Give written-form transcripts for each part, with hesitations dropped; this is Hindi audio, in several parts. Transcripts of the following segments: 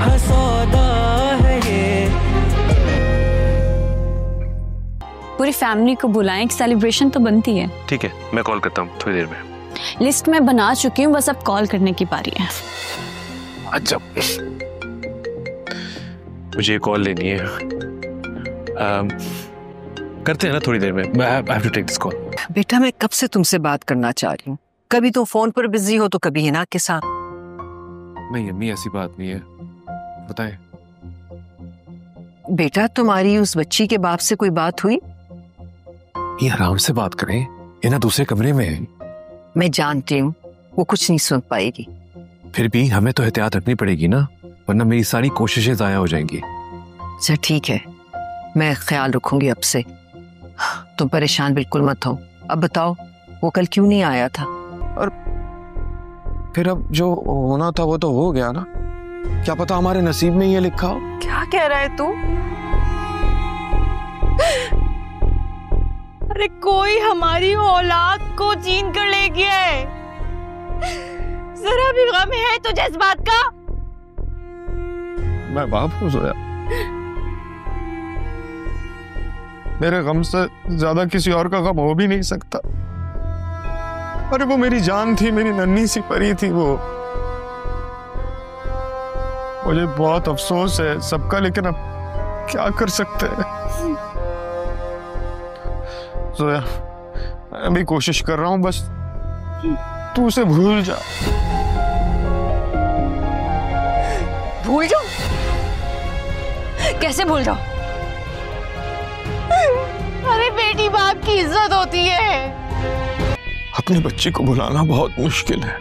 रूठा सौदा है ये। पूरी फैमिली को बुलाएं, एक सेलिब्रेशन तो बनती है। ठीक है, मैं कॉल करता हूँ थोड़ी देर में। लिस्ट में बना चुकी हूँ, बस अब कॉल करने की बारी है। अच्छा, मुझे कॉल लेनी है। करते हैं ना थोड़ी देर में। I have to take this call. बेटा मैं कब से तुमसे बात करना चाह रही हूँ, कभी तुम फोन पर बिजी हो तो कभी हिना के साथ। नहीं अम्मी, ऐसी बात नहीं है, बताएं। बेटा तुम्हारी उस बच्ची के बाप से कोई बात हुई? ये आराम से बात करें, ये ना दूसरे कमरे में है। मैं जानती हूँ वो कुछ नहीं सुन पाएगी। फिर भी हमें तो एहतियात रखनी पड़ेगी ना, वरना मेरी सारी कोशिशें जाया हो जाएंगी। अच्छा ठीक है, मैं ख्याल रखूंगी अब से। तुम परेशान बिल्कुल मत हो। अब बताओ वो कल क्यों नहीं आया था? और फिर अब जो होना था वो तो हो गया ना, क्या पता हमारे नसीब में ये लिखा हो। क्या कह रहा है तू? अरे कोई हमारी औलाद को छीन कर ले गया है। जरा भी गम है तुझे इस बात का? मैं बाप हूं सोया, मेरे गम से ज्यादा किसी और का गम हो भी नहीं सकता। अरे वो मेरी जान थी, मेरी नन्ही सी परी थी वो। मुझे बहुत अफसोस है सबका, लेकिन अब क्या कर सकते हैं। सोया मैं भी कोशिश कर रहा हूं, बस तू उसे भूल जा। भूल जाओ? कैसे भूल जाओ? अरे बेटी बाप की इज्जत होती है। अपनी बच्ची को भुलाना बहुत मुश्किल है,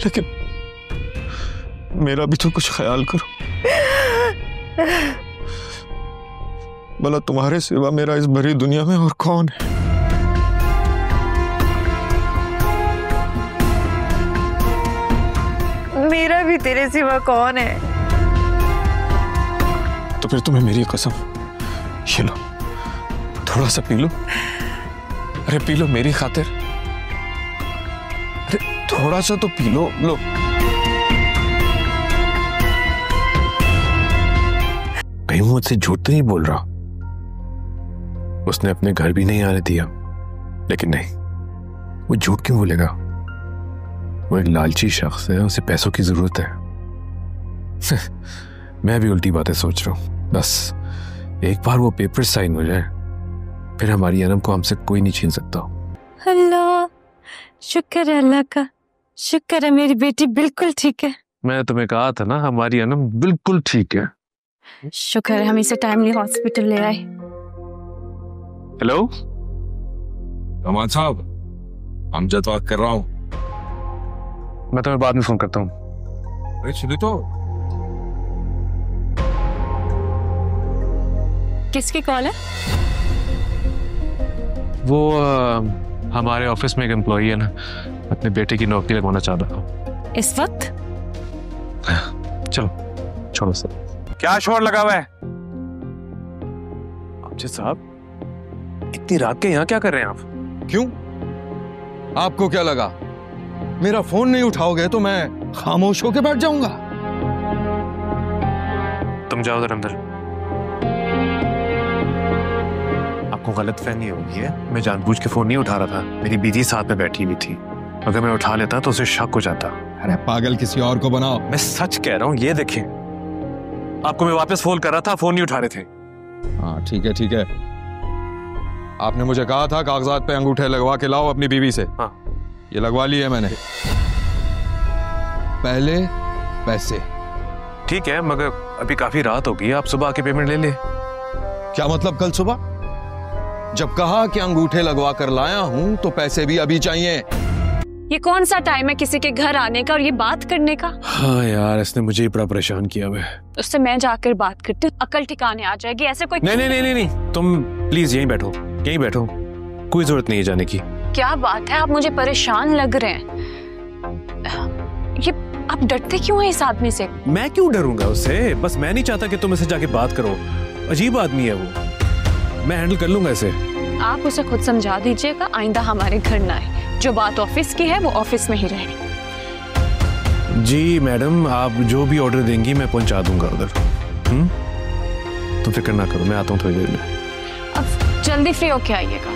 लेकिन मेरा भी तो कुछ ख्याल करो। भला तुम्हारे सिवा मेरा इस भरी दुनिया में और कौन है? मेरा भी तेरे सिवा कौन है? तो फिर तुम्हें मेरी कसम, ये लो थोड़ा सा पी लो। अरे पी लो मेरी खातिर, अरे थोड़ा सा तो पी लो। लो कहीं मुझसे झूठ तो नहीं बोल रहा? उसने अपने घर भी नहीं आने दिया, लेकिन नहीं, वो झूठ क्यों बोलेगा? वो एक लालची शख्स है, उसे पैसों की जरूरत है। मैं भी उल्टी बातें सोच रहा हूं। बस एक बार वो पेपर साइन हो जाए, फिर हमारी अनम को हमसे कोई नहीं छीन सकता। अल्लाह, शुक्र है अल्लाह का, शुक्र है मेरी बेटी बिल्कुल ठीक है। मैं तुम्हें कहा था ना, हमारी अनम बिल्कुल ठीक है। शुक्र है हम इसे टाइमली हॉस्पिटल ले आए। हेलो कमाल साहब, अमजद बात कर रहा हूँ। मैं तुम्हें बाद में फोन करता हूँ। अरे सुनो तो, किसकी कॉल है? वो हमारे ऑफिस में एक एम्प्लॉई है ना, अपने बेटे की नौकरी लगवाना चाहता था। इस वक्त? चलो छोड़ो सर। क्या शोर लगा हुआ है? अमजद साहब, इतनी रात के यहाँ क्या कर रहे हैं आप? क्यों, आपको क्या लगा मेरा फोन नहीं उठाओगे तो मैं खामोश होकर बैठ जाऊंगा? तुम जाओ उधर अंदर। आपको गलतफहमी हो गई है, मैं जानबूझ के फोन नहीं उठा रहा था। मेरी बीजी साथ में बैठी हुई थी, अगर मैं उठा लेता तो उसे शक हो जाता। अरे पागल, किसी और को बनाओ। मैं सच कह रहा हूँ, ये देखें, आपको मैं वापस फोन कर रहा था, फोन नहीं उठा रहे थे। हाँ ठीक है ठीक है, आपने मुझे कहा था कागजात पे अंगूठे लगवा के लाओ अपनी बीवी से। हाँ, ये लगवा लिए मैंने। पहले पैसे। ठीक है, मगर अभी काफी रात हो गई, आप सुबह आके पेमेंट ले ले। क्या मतलब कल सुबह? जब कहा कि अंगूठे लगवा कर लाया हूं तो पैसे भी अभी चाहिए। ये कौन सा टाइम है किसी के घर आने का और ये बात करने का? हाँ यार, इसने मुझे ही बड़ा परेशान किया हुआ है। उससे मैं जाकर बात करती हूँ, अकल ठिकाने आ जाएगी। ऐसे कोई नहीं नहीं नहीं नहीं, तुम प्लीज यहीं बैठो, यहीं बैठो, कोई जरूरत नहीं है जाने की। क्या बात है, आप मुझे परेशान लग रहे हैं। ये आप डरते क्यों हैं इस आदमी से? मैं क्यों डरूंगा उससे? बस मैं नहीं चाहता कि तुम इससे जाके बात करो। अजीब आदमी है वो, मैं हैंडल कर लूंगा इसे। आप उसे खुद समझा दीजिएगा, आइंदा हमारे घर ना आए। जो बात ऑफिस की है वो ऑफिस में ही रहे। जी मैडम, आप जो भी ऑर्डर देंगी मैं पहुंचा दूंगा उधर। तो फिक्र ना करो, मैं आता हूँ थोड़ी देर में। अब जल्दी फ्री होके आइएगा।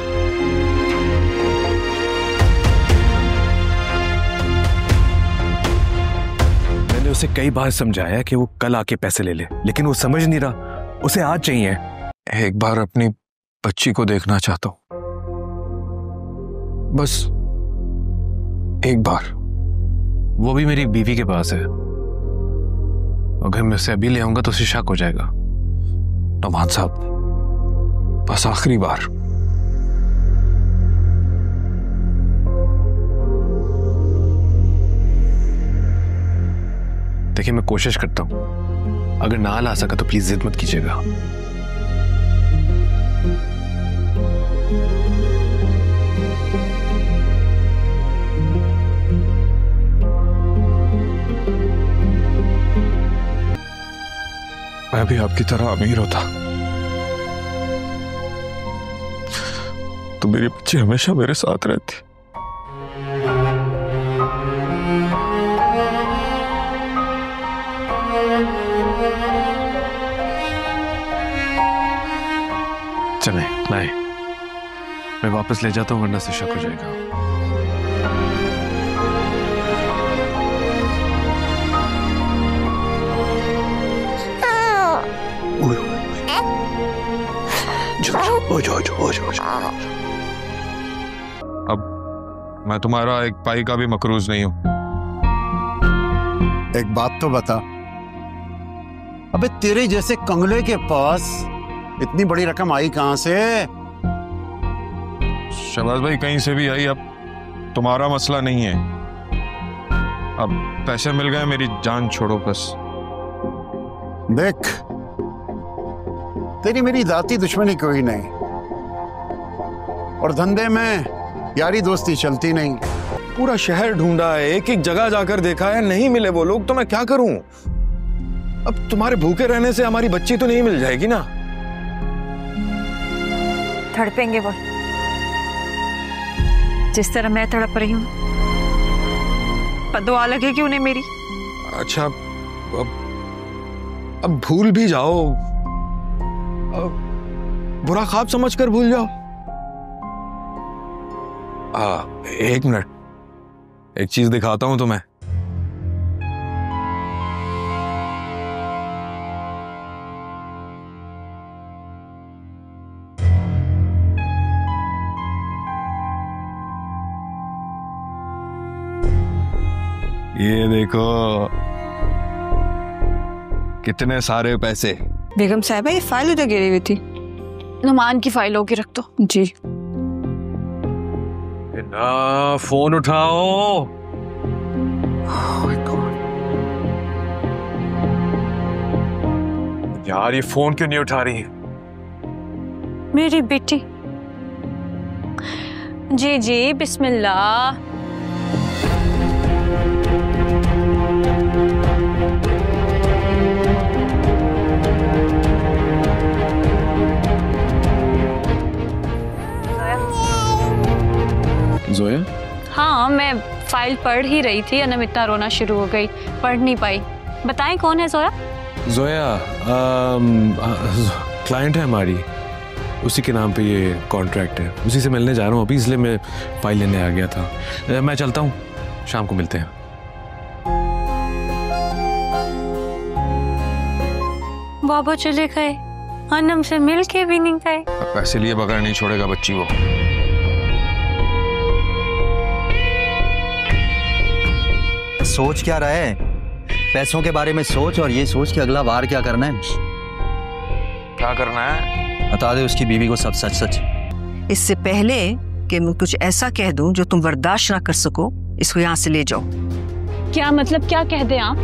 मैंने उसे कई बार समझाया कि वो कल आके पैसे ले ले, लेकिन वो समझ नहीं रहा, उसे आज चाहिए। एक बार अपनी बच्ची को देखना चाहता हूं, बस एक बार। वो भी मेरी बीवी के पास है। अगर मैं उसे अभी ले आऊंगा तो उसे शक हो जाएगा। नौमान साहब, बस आखिरी बार। देखिए मैं कोशिश करता हूं, अगर ना ला सका तो प्लीज जिद मत कीजिएगा। मैं भी आपकी तरह अमीर होता तो मेरी बच्ची हमेशा मेरे साथ रहती। चले लाए, मैं वापस ले जाता हूँ वरना से शक हो जाएगा। अब मैं तुम्हारा एक पाई का भी मकरूज नहीं हूं। एक बात तो बता, अबे तेरे जैसे कंगले के पास इतनी बड़ी रकम आई कहां से? शहबाज भाई, कहीं से भी आई, अब तुम्हारा मसला नहीं है। अब पैसे मिल गए, मेरी जान छोड़ो बस। देख, तेरी मेरी जाती दुश्मनी कोई नहीं, और धंधे में यारी दोस्ती चलती नहीं। पूरा शहर ढूंढा है, एक एक जगह जाकर देखा है, नहीं मिले वो लोग, तो मैं क्या करूं? अब तुम्हारे भूखे रहने से हमारी बच्ची तो नहीं मिल जाएगी ना। तड़पेंगे वो जिस तरह मैं तड़प रही हूँ। दुआ लगेगी उन्हें मेरी। अच्छा, अब भूल भी जाओ, बुरा ख्वाब समझकर भूल जाओ। एक मिनट, एक चीज दिखाता हूं तुम्हें। ये देखो, कितने सारे पैसे। बेगम साहिबा, ये फाइल उधर गिरी हुई थी। नुमान की फाइल होगी, रख दो। जी। ना फोन उठाओ। यार ये फोन क्यों नहीं उठा रही है? मेरी बेटी। जी जी, बिस्मिल्लाह। जोया? हाँ, मैं फाइल पढ़ ही रही थी, अनमिता रोना शुरू हो गई, पढ़ नहीं पाई। बताएं कौन है जोया? जोया क्लाइंट है हमारी, उसी के नाम पे ये कॉन्ट्रैक्ट है, उसी से मिलने जा रहा हूँ अभी, इसलिए मैं फाइल लेने आ गया था। मैं चलता हूँ, शाम को मिलते हैं। बाबा चले गए, अनम से मिल के भी नहीं गए। पैसे लिए बगैर नहीं छोड़ेगा बच्ची वो। सोच क्या रहा है? पैसों के बारे में सोच, और ये सोच कि अगला बार क्या करना है। क्या करना है? बता दे उसकी बीवी को सब सच सच। इससे पहले कि मैं कुछ ऐसा कह दूं जो तुम बर्दाश्त ना कर सको, इसको यहाँ से ले जाओ। क्या मतलब, क्या कह दें आप?